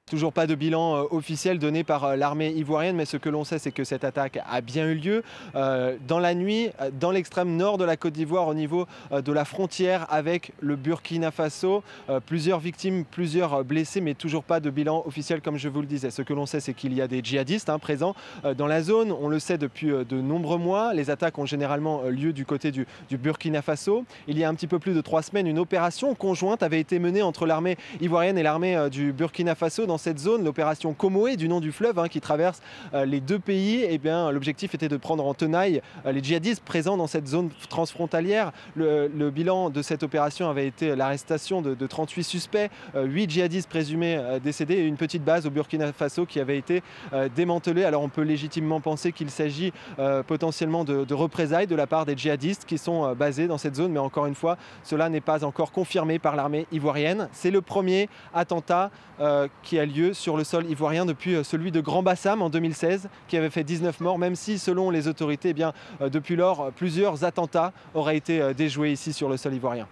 Toujours pas de bilan officiel donné par l'armée ivoirienne, mais ce que l'on sait, c'est que cette attaque a bien eu lieu dans la nuit, dans l'extrême nord de la Côte d'Ivoire, au niveau de la frontière avec le Burkina Faso. Plusieurs victimes, plusieurs blessés, mais toujours pas de bilan officiel, comme je vous le disais. Ce que l'on sait, c'est qu'il y a des djihadistes présents dans la zone. On le sait depuis de nombreux mois. Les attaques ont généralement lieu du côté du Burkina Faso. Il y a un petit peu plus de 3 semaines, une opération conjointe avait été menée entre l'armée ivoirienne et l'armée du Burkina Faso dans cette zone, l'opération Komoé, du nom du fleuve qui traverse les deux pays. Eh bien, l'objectif était de prendre en tenaille les djihadistes présents dans cette zone transfrontalière. Le bilan de cette opération avait été l'arrestation de 38 suspects, 8 djihadistes présumés décédés et une petite base au Burkina Faso qui avait été démantelée. Alors on peut légitimement penser qu'il s'agit potentiellement de représailles de la part des djihadistes qui sont basés dans cette zone, mais encore une fois, cela n'est pas encore confirmé par l'armée ivoirienne. C'est le premier attentat qui a lieu sur le sol ivoirien depuis celui de Grand Bassam en 2016 qui avait fait 19 morts, même si selon les autorités, depuis lors, plusieurs attentats auraient été déjoués ici sur le sol ivoirien.